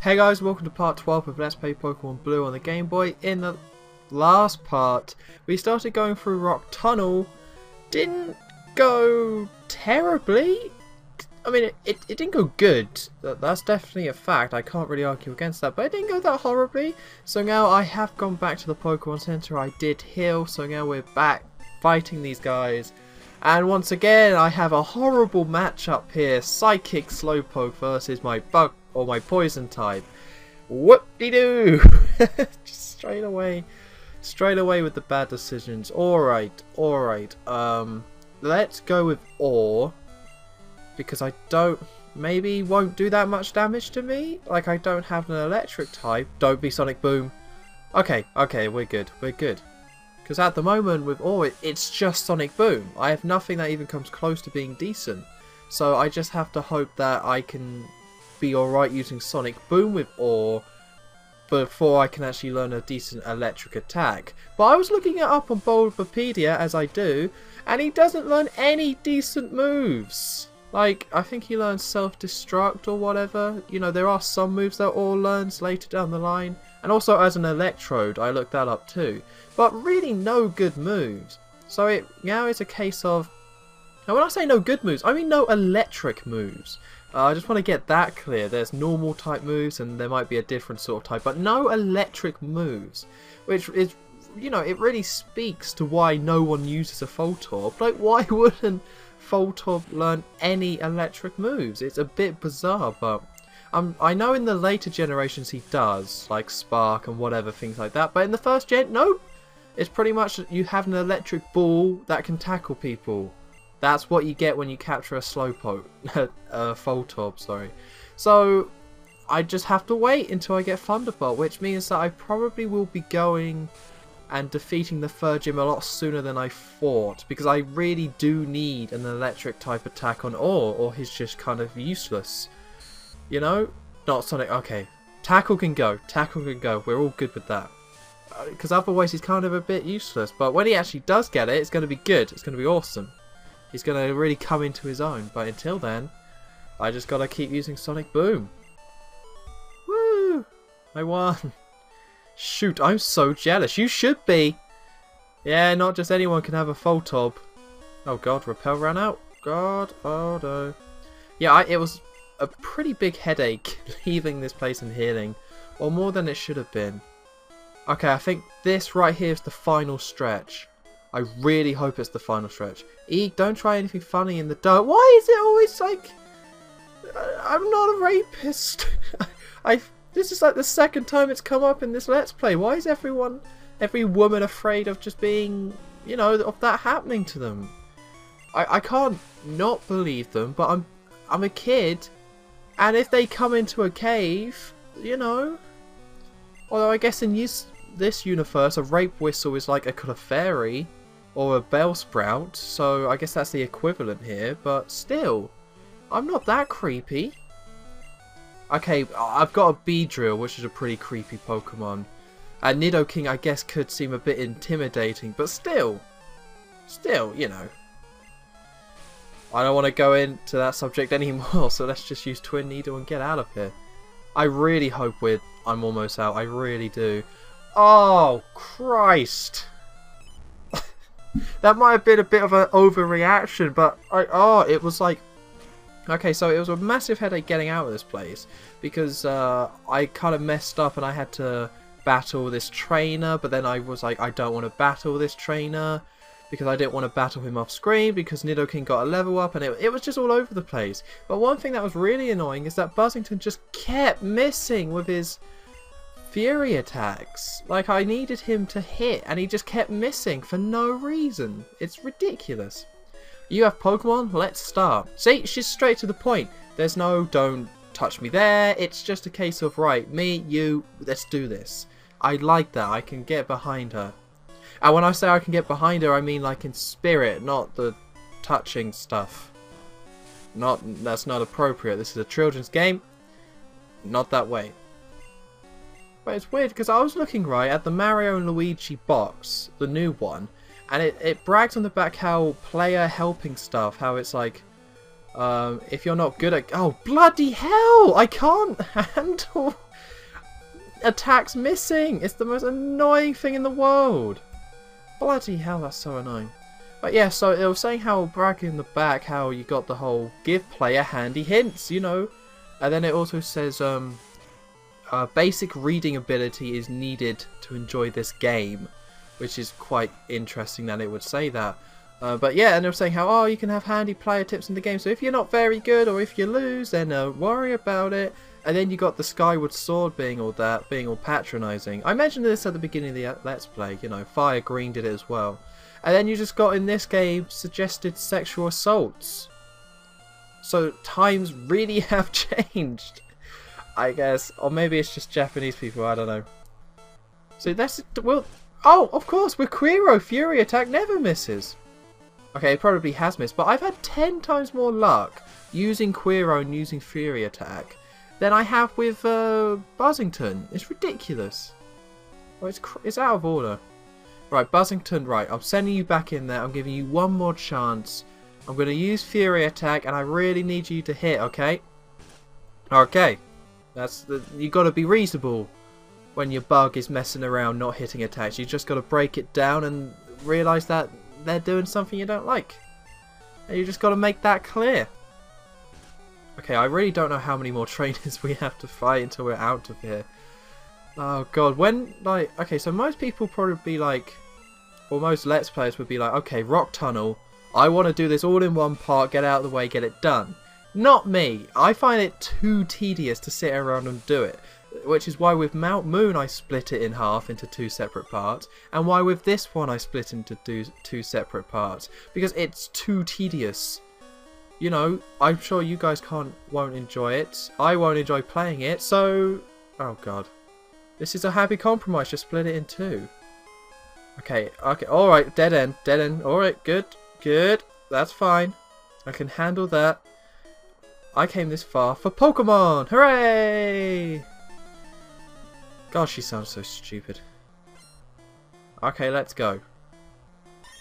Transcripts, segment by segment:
Hey guys, welcome to part 12 of Let's Play Pokemon Blue on the Game Boy. In the last part, we started going through Rock Tunnel. Didn't go terribly. I mean, it didn't go good. That's definitely a fact. I can't really argue against that. But it didn't go that horribly. So now I have gone back to the Pokemon Center. I did heal. So now we're back fighting these guys. And once again, I have a horrible matchup here. Psychic Slowpoke versus my Bug or my Poison type. Whoop-de-doo! Just straight away with the bad decisions. Alright. Let's go with Ore. Because I maybe won't do that much damage to me. Like, I don't have an electric type. Don't be Sonic Boom. Okay, we're good. Because at the moment with Ore, it's just Sonic Boom. I have nothing that even comes close to being decent. So I just have to hope that I can be alright using Sonic Boom with Ore before I can actually learn a decent electric attack. But I was looking it up on Bulbapedia, as I do, and he doesn't learn any decent moves. Like, I think he learns Self-Destruct or whatever. You know, there are some moves that Ore learns later down the line. And also as an Electrode, I looked that up too. But really no good moves. So now it's a case of... Now when I say no good moves, I mean no electric moves. I just want to get that clear. There's normal type moves and there might be a different sort of type. But no electric moves. Which is, you know, it really speaks to why no one uses a Photorb. Like, why wouldn't Photorb learn any electric moves? It's a bit bizarre, but... I know in the later generations he does, like Spark and whatever, things like that. But in the first gen, nope. It's pretty much you have an electric ball that can tackle people. That's what you get when you capture a Slowpoke. A Photorb, sorry. So, I just have to wait until I get Thunderbolt, which means that I probably will be going and defeating the third gym a lot sooner than I thought. Because I really do need an electric type attack on Ore, or he's just kind of useless. You know? Not Sonic. Okay. Tackle can go. We're all good with that. Because otherwise he's kind of a bit useless. But when he actually does get it, it's going to be good. It's going to be awesome. He's going to really come into his own. But until then, I just got to keep using Sonic Boom. Woo! I won. Shoot, I'm so jealous. You should be. Yeah, not just anyone can have a Photorb. Oh god, Repel ran out. God, oh no. Yeah, it was a pretty big headache leaving this place and healing. Or more than it should have been. Okay, I think this right here is the final stretch. I really hope it's the final stretch. Don't try anything funny in the dirt. Why is it always like... I'm not a rapist. This is like the second time it's come up in this Let's Play. Why is every woman afraid of just being, you know, of that happening to them? I can't not believe them, but I'm a kid. And if they come into a cave, you know... Although I guess in this universe, a rape whistle is like a Clefairy or a Bellsprout, so I guess that's the equivalent here, but still, I'm not that creepy. Okay, I've got a Beedrill, which is a pretty creepy Pokemon. And Nidoking, I guess, could seem a bit intimidating, but still, you know. I don't want to go into that subject anymore, so let's just use Twin Needle and get out of here. I really hope I'm almost out. I really do. Oh, Christ. That might have been a bit of an overreaction, but it was like... Okay, so it was a massive headache getting out of this place. Because I kind of messed up and I had to battle this trainer. But then I was like, I don't want to battle this trainer. Because I didn't want to battle him off screen. Because Nidoking got a level up and it was just all over the place. But one thing that was really annoying is that Buzzington just kept missing with his... Fury attacks. Like, I needed him to hit and he just kept missing for no reason. It's ridiculous. You have Pokemon? Let's start. See, she's straight to the point. There's no don't touch me there. It's just a case of, right, me, you, let's do this. I like that. I can get behind her. And when I say I can get behind her, I mean like in spirit, not the touching stuff. That's not appropriate. This is a children's game. Not that way. But it's weird because I was looking right at the Mario and Luigi box, the new one, and it brags on the back how player helping stuff, how it's like If you're not good at... Oh, bloody hell! I can't handle attacks missing! It's the most annoying thing in the world! Bloody hell, that's so annoying. But yeah, so it was saying how bragging in the back, how you got the whole give player handy hints, you know. And then it also says basic reading ability is needed to enjoy this game, which is quite interesting that it would say that. But yeah, and they were saying how, oh, you can have handy player tips in the game, so if you're not very good or if you lose, then worry about it. And then you got the Skyward Sword being all that, being all patronising. I mentioned this at the beginning of the Let's Play, you know, Fire Green did it as well. And then you just got in this game suggested sexual assaults. So times really have changed, I guess. Or maybe it's just Japanese people, I don't know. So that's, well, oh, of course, with Quiro, Fury Attack never misses. Okay, it probably has missed, but I've had 10 times more luck using Quiro and using Fury Attack than I have with Buzzington. It's ridiculous. Oh, it's out of order. Right, Buzzington, right, I'm sending you back in there. I'm giving you one more chance. I'm going to use Fury Attack, and I really need you to hit, okay? Okay. You got to be reasonable when your bug is messing around not hitting attacks. You just got to break it down and realise that they're doing something you don't like. And you just got to make that clear. Okay, I really don't know how many more trainers we have to fight until we're out of here. Oh god, when, like, okay, so most people probably be like, or most Let's Players would be like, okay, Rock Tunnel, I want to do this all in one part, get out of the way, get it done. Not me. I find it too tedious to sit around and do it. Which is why with Mount Moon I split it in half into 2 separate parts, and why with this one I split into 2 separate parts, because it's too tedious. You know, I'm sure you guys won't enjoy it. I won't enjoy playing it, so... Oh god. This is a happy compromise, just split it in 2. Okay, alright, dead end, alright, good, that's fine. I can handle that. I came this far for Pokemon! Hooray! Gosh, she sounds so stupid. Okay, let's go.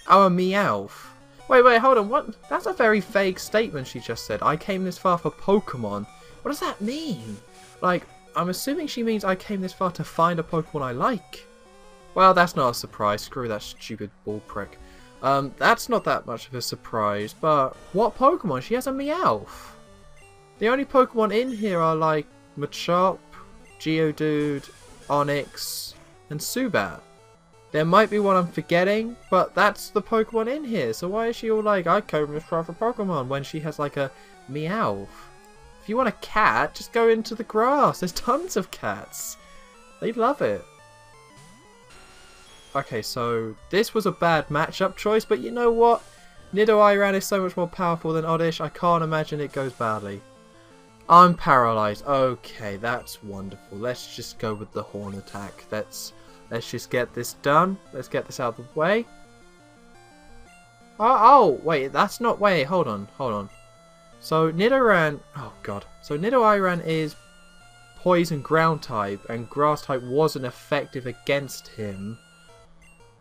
Oh, a Meowth. Wait, hold on, what? That's a very vague statement she just said. I came this far for Pokemon. What does that mean? Like, I'm assuming she means I came this far to find a Pokemon I like. Well, that's not a surprise. Screw that stupid ball prick. That's not that much of a surprise, but what Pokemon? She has a Meowth. The only Pokemon in here are like Machop, Geodude, Onix, and Zubat. There might be one I'm forgetting, but that's the Pokemon in here. So why is she all like, I came this far for Pokemon, when she has like a Meowth? If you want a cat, just go into the grass. There's tons of cats. They love it. Okay, so this was a bad matchup choice, but you know what? Nidoran is so much more powerful than Oddish. I can't imagine it goes badly. I'm paralyzed. Okay, that's wonderful. Let's just go with the Horn attack. Let's just get this done. Let's get this out of the way. Oh, wait, that's not... Wait, hold on. So Nidoran... Oh, God. So Nidoran is Poison Ground type, and Grass type wasn't effective against him.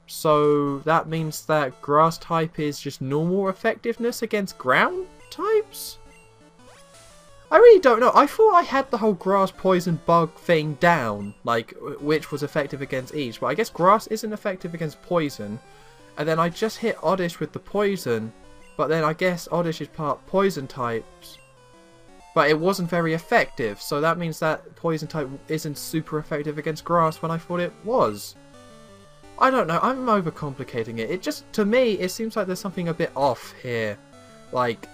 So that means that Grass type is just normal effectiveness against Ground types? I really don't know. I thought I had the whole Grass Poison Bug thing down, like, which was effective against each. But I guess Grass isn't effective against Poison. And then I just hit Oddish with the Poison. But then I guess Oddish is part Poison types. But it wasn't very effective. So that means that Poison type isn't super effective against Grass when I thought it was. I don't know. I'm overcomplicating it. It just, to me, it seems like there's something a bit off here. Like...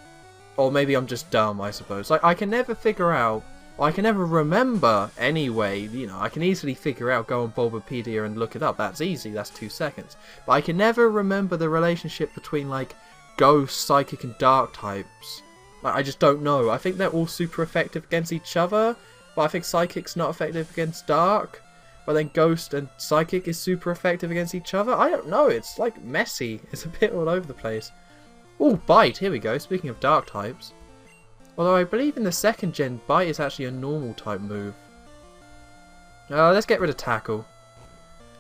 Or maybe I'm just dumb, I suppose. Like, I can never figure out, or I can never remember anyway, you know, I can easily figure out, go on Bulbapedia and look it up. That's easy, that's 2 seconds. But I can never remember the relationship between, like, Ghost, Psychic, and Dark types. Like, I just don't know. I think they're all super effective against each other, but I think Psychic's not effective against Dark. But then Ghost and Psychic is super effective against each other. I don't know, it's, like, messy. It's a bit all over the place. Oh, Bite, here we go, speaking of dark types. Although I believe in the 2nd gen, Bite is actually a normal type move. Let's get rid of Tackle.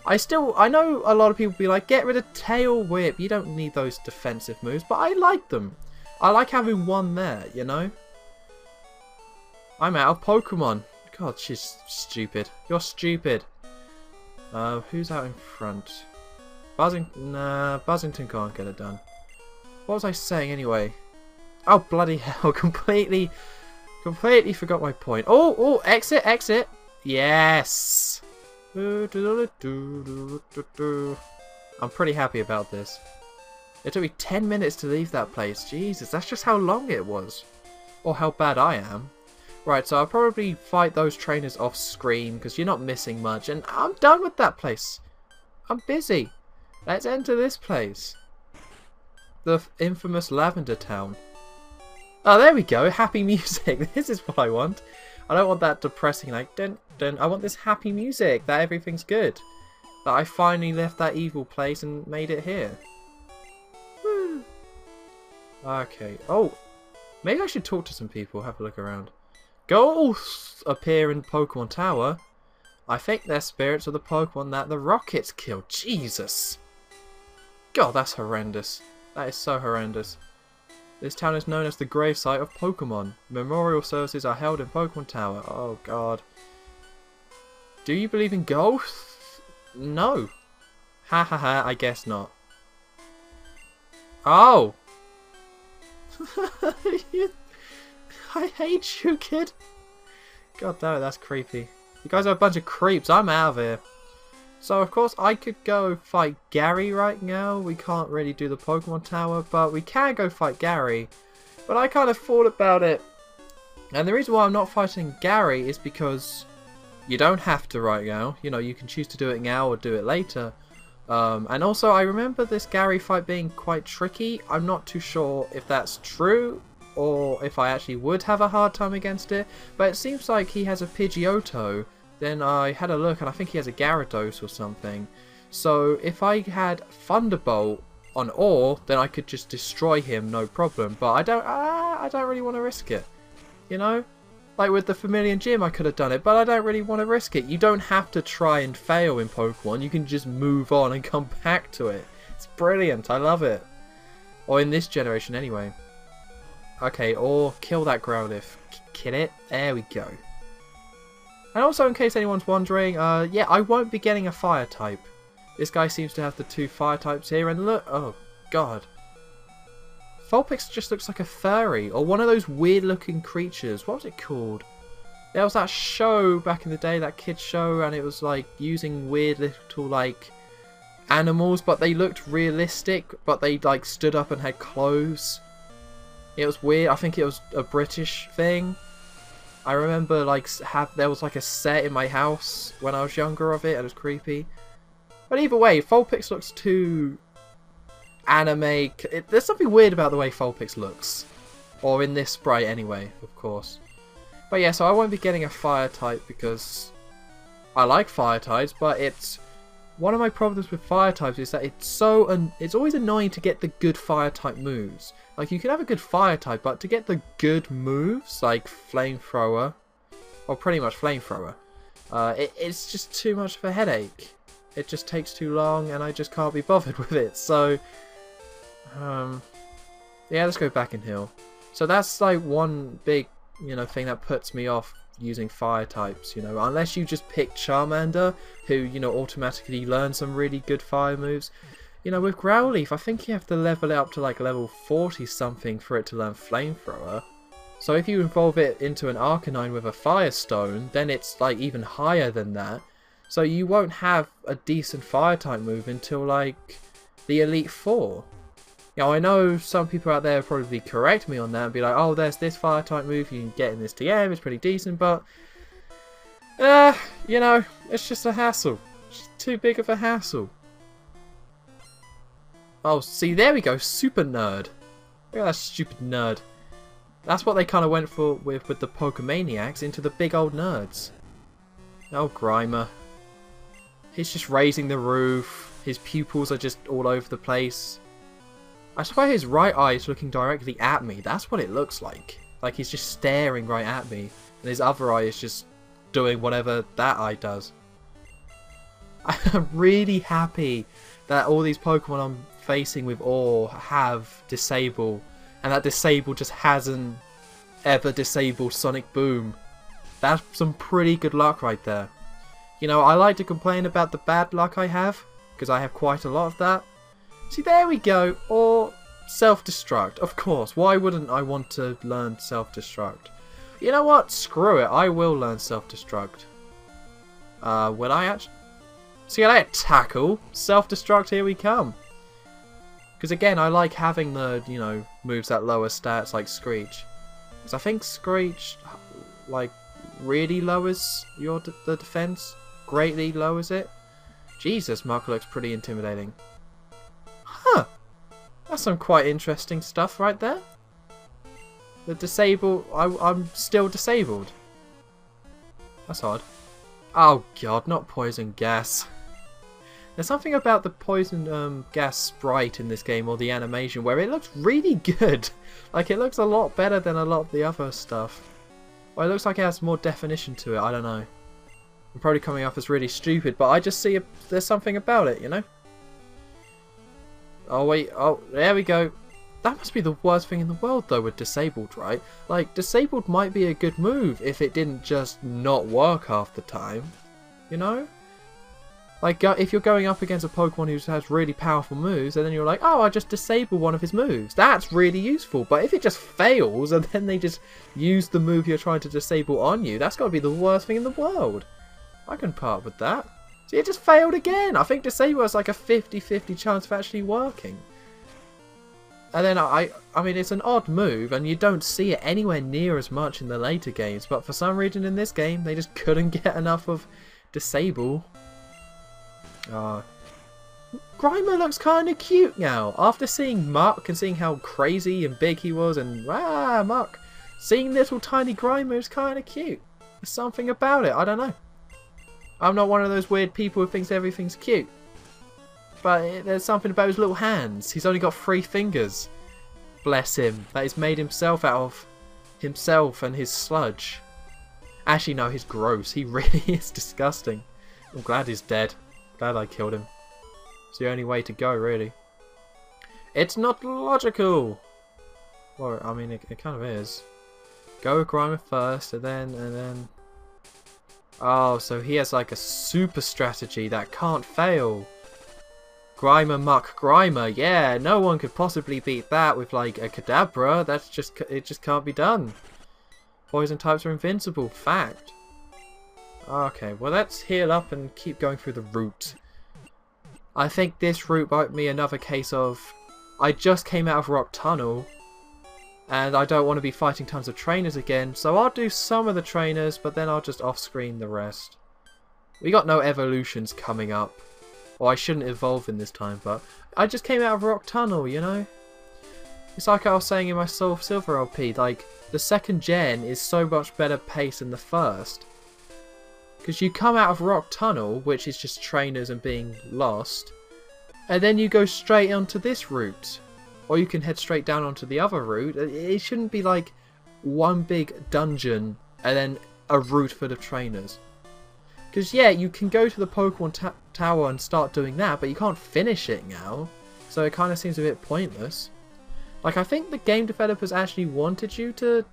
I know a lot of people be like, get rid of Tail Whip, you don't need those defensive moves, but I like them. I like having one there, you know? I'm out of Pokemon. God, she's stupid. You're stupid. Who's out in front? Nah, Buzzington can't get it done. What was I saying anyway? Oh, bloody hell. Completely forgot my point. Oh, exit, exit. Yes. I'm pretty happy about this. It took me 10 minutes to leave that place. Jesus, that's just how long it was. Or how bad I am. Right, so I'll probably fight those trainers off screen because you're not missing much. And I'm done with that place. I'm busy. Let's enter this place. The infamous Lavender Town. Oh, there we go. Happy music. This is what I want. I don't want that depressing, like, dun, dun. I want this happy music, that everything's good. That I finally left that evil place and made it here. Woo. Okay. Oh, maybe I should talk to some people, have a look around. Ghosts appear in Pokemon Tower. I think they're spirits of the Pokemon that the rockets killed. Jesus. God, that's horrendous. That is so horrendous. This town is known as the gravesite of Pokemon. Memorial services are held in Pokemon Tower. Oh god. Do you believe in ghosts? No. Ha ha ha, I guess not. Oh! I hate you, kid. God damn it, that's creepy. You guys are a bunch of creeps. I'm out of here. So, of course, I could go fight Gary right now. We can't really do the Pokemon Tower, but we can go fight Gary. But I kind of thought about it. And the reason why I'm not fighting Gary is because you don't have to right now. You know, you can choose to do it now or do it later. And also, I remember this Gary fight being quite tricky. I'm not too sure if that's true or if I actually would have a hard time against it. But it seems like he has a Pidgeotto. Then I had a look and I think he has a Gyarados or something. So if I had Thunderbolt on Ore, then I could just destroy him, no problem. But I don't really want to risk it. You know? Like with the Vermilion Gym I could have done it, but I don't really want to risk it. You don't have to try and fail in Pokemon. You can just move on and come back to it. It's brilliant. I love it. Or in this generation anyway. Okay, or kill that Growlithe. Kill it. There we go. And also, in case anyone's wondering, yeah, I won't be getting a fire type. This guy seems to have the 2 fire types here, and look, oh god. Vulpix just looks like a furry, or one of those weird looking creatures. What was it called? There was that show back in the day, that kid's show, and it was like using weird little like animals, but they looked realistic, but they like stood up and had clothes. It was weird. I think it was a British thing. I remember like there was like a set in my house when I was younger of it, and it was creepy. But either way, Vulpix looks too anime. There's something weird about the way Vulpix looks, or in this sprite anyway, of course. But yeah, so I won't be getting a fire type because I like fire types, but it's one of my problems with fire types is that it's always annoying to get the good fire type moves. Like, you can have a good fire type, but to get the good moves, like Flamethrower, or pretty much Flamethrower, it's just too much of a headache. It just takes too long, and I just can't be bothered with it. So, yeah, let's go back and heal. So that's like one big, you know, thing that puts me off using fire types, you know, unless you just pick Charmander, who, you know, automatically learns some really good fire moves. You know, with Growlithe, I think you have to level it up to like level 40 something for it to learn Flamethrower. So if you evolve it into an Arcanine with a Firestone, then it's like even higher than that. So you won't have a decent fire type move until like the Elite Four. Now I know some people out there will probably correct me on that and be like, oh, there's this fire type move, you can get in this TM, it's pretty decent, but you know, it's just a hassle. It's just too big of a hassle. Oh, see, there we go, Super Nerd. Look at that stupid nerd. That's what they kind of went for with the Pokemaniacs, into the big old nerds. Oh, Grimer. He's just raising the roof. His pupils are just all over the place. I swear his right eye is looking directly at me. That's what it looks like. Like he's just staring right at me. And his other eye is just doing whatever that eye does. I'm really happy that all these Pokemon I'm facing with Ore have Disable. and that Disable just hasn't ever disabled Sonic Boom. That's some pretty good luck right there. You know, I like to complain about the bad luck I have, because I have quite a lot of that. See, there we go. Or self-destruct. Of course, why wouldn't I want to learn self-destruct? You know what? Screw it. I will learn self-destruct. Will I actually? See you later, tackle. Self-destruct, here we come. Because again, I like having the, you know, moves that lower stats like Screech. Because I think Screech, like, really lowers the defense. Greatly lowers it. Jesus, Mark looks pretty intimidating. Huh. That's some quite interesting stuff right there. The disable... I'm still disabled. That's odd. Oh god, not poison gas. There's something about the poison gas sprite in this game, or the animation, where it looks really good. Like, it looks a lot better than a lot of the other stuff. Or it looks like it has more definition to it, I don't know. I'm probably coming off as really stupid, but I just see there's something about it, you know? Oh wait, oh, there we go. That must be the worst thing in the world though with Disabled, right? Like, Disabled might be a good move if it didn't just not work half the time, you know? Like, if you're going up against a Pokemon who has really powerful moves, and then you're like, oh, I just disable one of his moves. That's really useful. But if it just fails, and then they just use the move you're trying to disable on you, that's got to be the worst thing in the world. I can part with that. See, it just failed again. I think disable has like a 50-50 chance of actually working. And then I mean, it's an odd move, and you don't see it anywhere near as much in the later games. But for some reason in this game, they just couldn't get enough of disable. Grimer looks kind of cute now. After seeing Muck and seeing how crazy and big he was, and Muck, seeing little tiny Grimer is kind of cute. There's something about it. I don't know. I'm not one of those weird people who thinks everything's cute. But there's something about his little hands. He's only got 3 fingers. Bless him. That he's made himself out of himself and his sludge. Actually, no, he's gross. He really is disgusting. I'm glad he's dead. Glad I killed him. It's the only way to go, really. It's not logical! Well, I mean, it kind of is. Go with Grimer first, and then... Oh, so he has like a super strategy that can't fail. Grimer, Muck, Grimer. Yeah, no one could possibly beat that with like a Kadabra. That's just... It just can't be done. Poison types are invincible. Fact. Okay, well let's heal up and keep going through the route. I think this route might be another case of I just came out of Rock Tunnel and I don't want to be fighting tons of trainers again, so I'll do some of the trainers, but then I'll just off-screen the rest. We got no evolutions coming up. Or I shouldn't evolve in this time, but I just came out of Rock Tunnel, you know? It's like I was saying in my Soul Silver LP, like, the second gen is so much better pace than the first. Because you come out of Rock Tunnel, which is just trainers and being lost, and then you go straight onto this route. Or you can head straight down onto the other route. It shouldn't be like one big dungeon and then a route for the trainers. Because yeah, you can go to the Pokemon Tower and start doing that, but you can't finish it now. So it kind of seems a bit pointless. Like, I think the game developers actually wanted you to...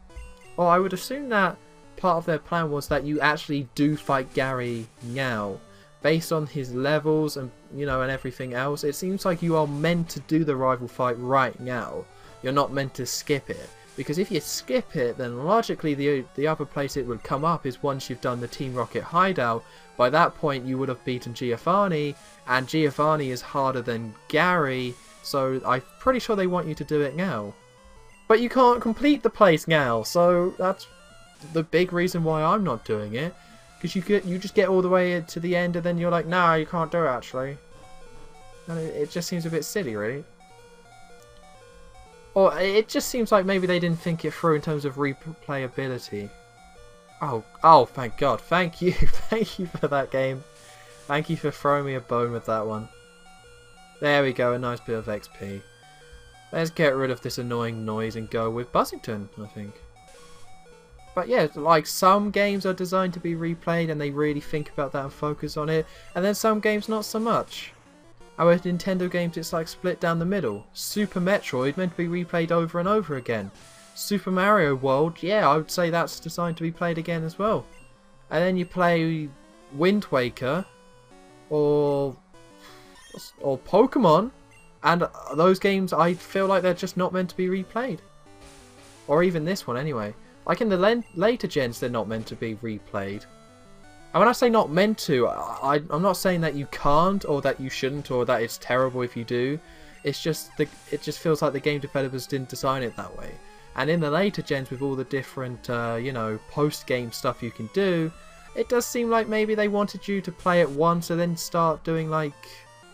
Or I would assume that part of their plan was that you actually do fight Gary now. Based on his levels and, you know, and everything else, it seems like you are meant to do the rival fight right now. You're not meant to skip it. Because if you skip it, then logically the other place it would come up is once you've done the Team Rocket hideout. By that point you would have beaten Giovanni, and Giovanni is harder than Gary, so I'm pretty sure they want you to do it now. But you can't complete the place now, so that's the big reason why I'm not doing it. Because you just get all the way to the end and then you're like, nah, you can't do it actually. And it just seems a bit silly, really. Or it just seems like maybe they didn't think it through in terms of replayability. Oh, thank God. Thank you. Thank you for that game. Thank you for throwing me a bone with that one. There we go, a nice bit of XP. Let's get rid of this annoying noise and go with Buzzington, I think. But yeah, like, some games are designed to be replayed and they really think about that and focus on it. And then some games not so much. Our Nintendo games, it's like split down the middle. Super Metroid meant to be replayed over and over again. Super Mario World, yeah, I would say that's designed to be played again as well. And then you play Wind Waker or Pokemon, and those games I feel like they're just not meant to be replayed. Or even this one anyway. Like in the later gens, they're not meant to be replayed. And when I say not meant to, I'm not saying that you can't or that you shouldn't or that it's terrible if you do. It's just it just feels like the game developers didn't design it that way. And in the later gens, with all the different you know, post-game stuff you can do, it does seem like maybe they wanted you to play it once and then start doing like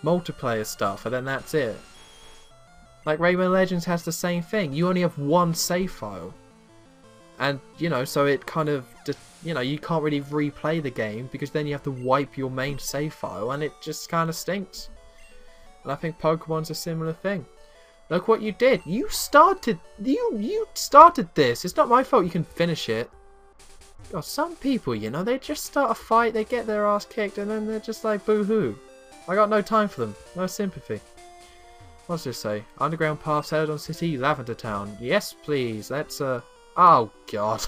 multiplayer stuff, and then that's it. Like Rayman Legends has the same thing. You only have one save file. And, you know, so it kind of, you know, you can't really replay the game because then you have to wipe your main save file, and it just kind of stinks. And I think Pokemon's a similar thing. Look what you did. You started this. It's not my fault you can finish it. God, some people, you know, they just start a fight, they get their ass kicked, and then they're just like, boo-hoo. I got no time for them. No sympathy. What's this say? Underground path, Celadon City, Lavender Town. Yes, please. Let's, oh, God.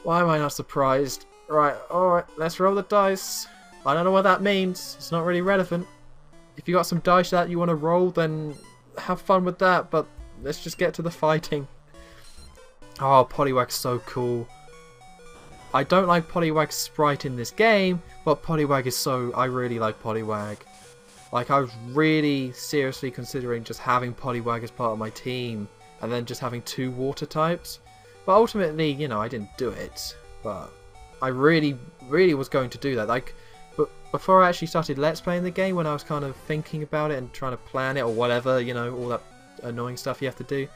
Why am I not surprised? Right, alright, let's roll the dice. I don't know what that means. It's not really relevant. If you got some dice that you want to roll, then have fun with that, but let's just get to the fighting. Oh, Poliwag's so cool. I don't like Poliwag's sprite in this game, but Poliwag is so... I really like Poliwag. Like, I was really seriously considering just having Poliwag as part of my team, and then just having 2 water types. But ultimately, you know, I didn't do it. But I really was going to do that. Like, but before I actually started Let's Playing the game, when I was kind of thinking about it and trying to plan it or whatever, you know, all that annoying stuff you have to do,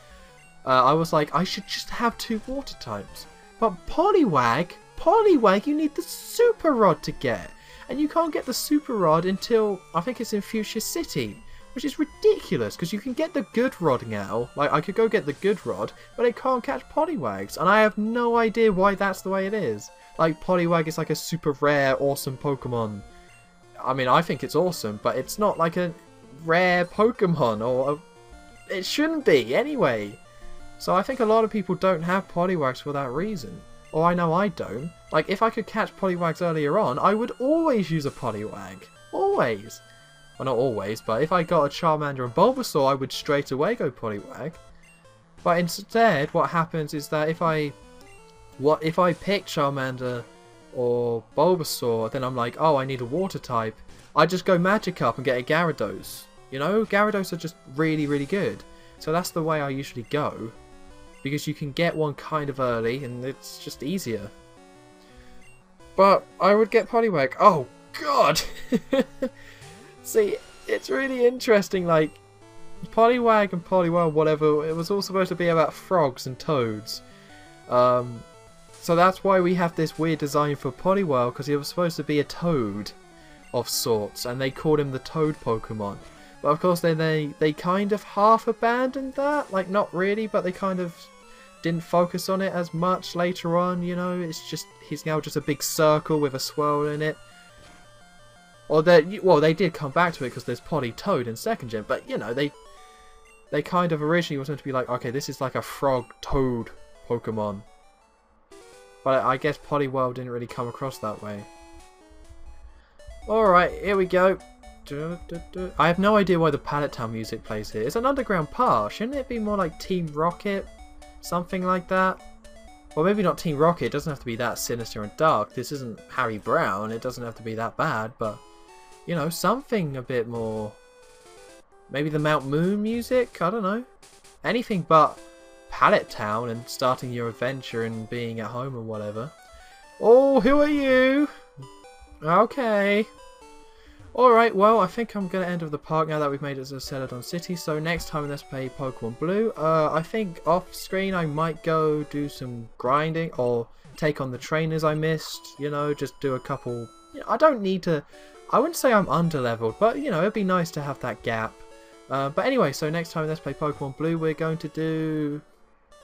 I was like, I should just have 2 water types. But Poliwag, you need the Super Rod to get. And you can't get the Super Rod until, I think it's in Fuchsia City. Which is ridiculous, because you can get the good Rod now. Like, I could go get the good Rod, but it can't catch Poliwags. And I have no idea why that's the way it is. Like, Poliwag is like a super rare, awesome Pokemon. I mean, I think it's awesome, but it's not like a rare Pokemon, or it shouldn't be, anyway. So I think a lot of people don't have Poliwags for that reason. Or I know I don't. Like, if I could catch Poliwags earlier on, I would always use a Poliwag. Always. Well, not always, but if I got a Charmander and Bulbasaur, I would straight away go Poliwag. But instead, what happens is that if I pick Charmander or Bulbasaur, then I'm like, oh, I need a water type. I just go Magikarp and get a Gyarados. You know, Gyarados are just really, really good. So that's the way I usually go. Because you can get one kind of early, and it's just easier. But I would get Poliwag. Oh, God! See, it's really interesting, like, Poliwag and Poliwhirl, whatever, it was all supposed to be about frogs and toads. So that's why we have this weird design for Poliwhirl, because he was supposed to be a toad of sorts, and they called him the Toad Pokemon. But of course then they kind of half abandoned that, like not really, but they kind of didn't focus on it as much later on, you know, it's just, he's now just a big circle with a swirl in it. Or well, they did come back to it because there's Politoed in 2nd gen, but you know, they kind of originally was meant to be like, okay, this is like a frog toad Pokemon. But I guess Poliwhirl didn't really come across that way. Alright, here we go. I have no idea why the Pallet Town music plays here. It's an underground path. Shouldn't it be more like Team Rocket? Something like that? Well, maybe not Team Rocket. It doesn't have to be that sinister and dark. This isn't Harry Brown. It doesn't have to be that bad. But, you know, something a bit more... Maybe the Mount Moon music? I don't know. Anything but Pallet Town and starting your adventure and being at home or whatever. Oh, who are you? Okay. Alright, well, I think I'm going to end with the park now that we've made it to Celadon City. So next time, let's play Pokemon Blue. I think off screen I might go do some grinding or take on the trainers I missed. You know, just do a couple... You know, I don't need to... I wouldn't say I'm under-leveled, but, you know, it'd be nice to have that gap. But anyway, so next time, let's play Pokemon Blue. We're going to do...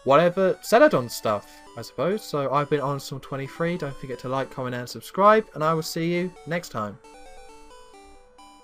whatever, Celadon stuff, I suppose. So I've been OnStorm23. Don't forget to like, comment and subscribe. And I will see you next time.